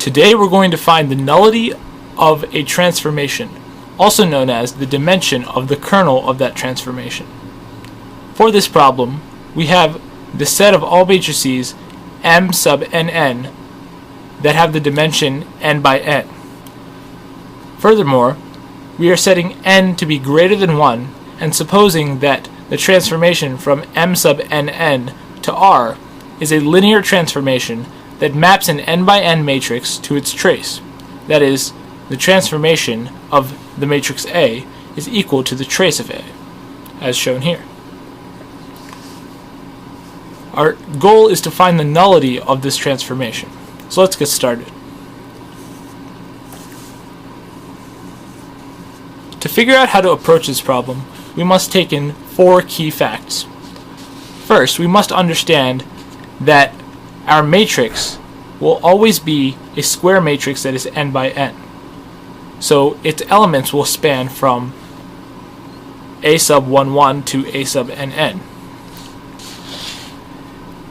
Today we're going to find the nullity of a transformation, also known as the dimension of the kernel of that transformation. For this problem, we have the set of all matrices M sub nn that have the dimension n by n. Furthermore, we are setting n to be greater than 1 and supposing that the transformation from M sub nn to R is a linear transformation that maps an n by n matrix to its trace. That is, the transformation of the matrix A is equal to the trace of A, as shown here. Our goal is to find the nullity of this transformation. So let's get started. To figure out how to approach this problem, we must take in 4 key facts. First, we must understand that our matrix will always be a square matrix that is n by n. So its elements will span from A sub 1 1 to A sub nn.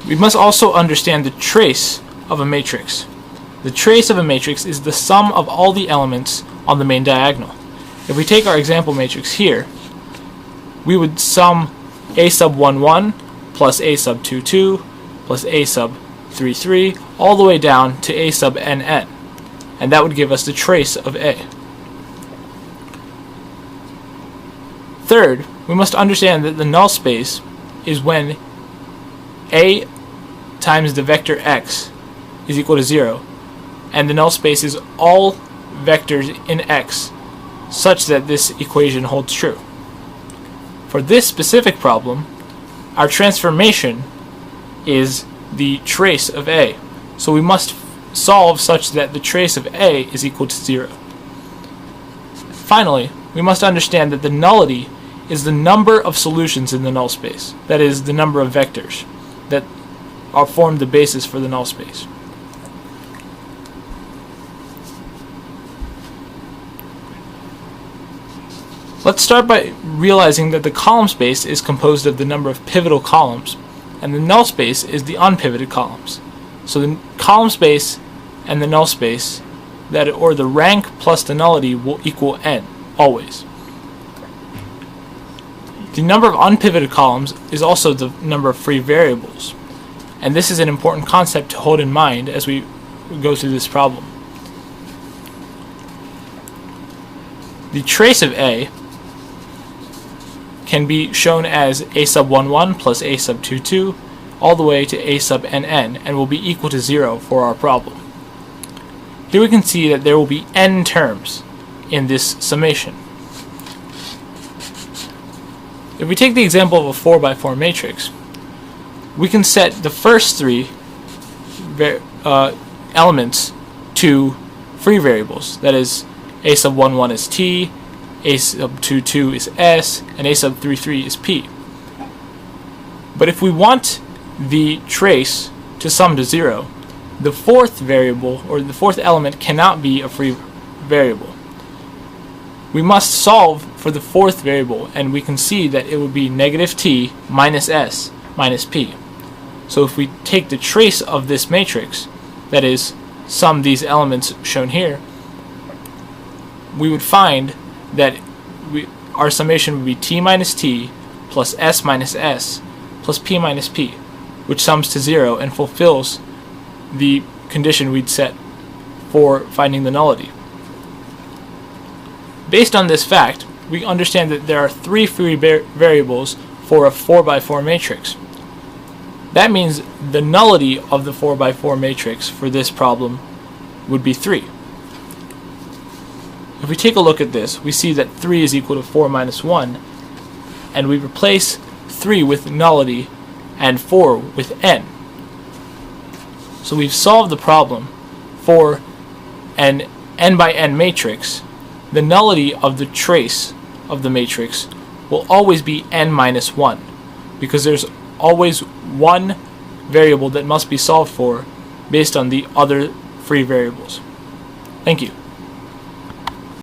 We must also understand the trace of a matrix. The trace of a matrix is the sum of all the elements on the main diagonal. If we take our example matrix here, we would sum A sub 1 1 plus A sub 2 2 plus A sub 3 3 all the way down to A sub nn, and that would give us the trace of A. Third, we must understand that the null space is when A times the vector x is equal to 0, and the null space is all vectors in x such that this equation holds true. For this specific problem, our transformation is the trace of A, so we must solve such that the trace of A is equal to 0. Finally, we must understand that the nullity is the number of solutions in the null space, that is, the number of vectors that form the basis for the null space. Let's start by realizing that the column space is composed of the number of pivotal columns, and the null space is the unpivoted columns. So the column space and the null space, or the rank plus the nullity, will equal n, always. The number of unpivoted columns is also the number of free variables, and this is an important concept to hold in mind as we go through this problem. The trace of A can be shown as A sub 1 1 plus A sub 2 2 all the way to A sub nn, and will be equal to 0 for our problem. Here we can see that there will be n terms in this summation. If we take the example of a 4 by 4 matrix, we can set the first 3 elements to free variables. That is, A sub 1 1 is t, A sub 2 2 is s, and A sub 3 3 is p. But if we want the trace to sum to 0, the fourth variable, or the fourth element, cannot be a free variable. We must solve for the fourth variable, and we can see that it would be negative t minus s minus p. So if we take the trace of this matrix, that is, sum these elements shown here, we would find that our summation would be t minus t plus s minus s plus p minus p, which sums to 0 and fulfills the condition we'd set for finding the nullity. Based on this fact, we understand that there are 3 free variables for a 4 by 4 matrix. That means the nullity of the 4 by 4 matrix for this problem would be 3. If we take a look at this, we see that 3 is equal to 4 minus 1, and we replace 3 with nullity and 4 with n. So we've solved the problem for an n by n matrix. The nullity of the trace of the matrix will always be n minus 1, because there's always one variable that must be solved for based on the other free variables. Thank you.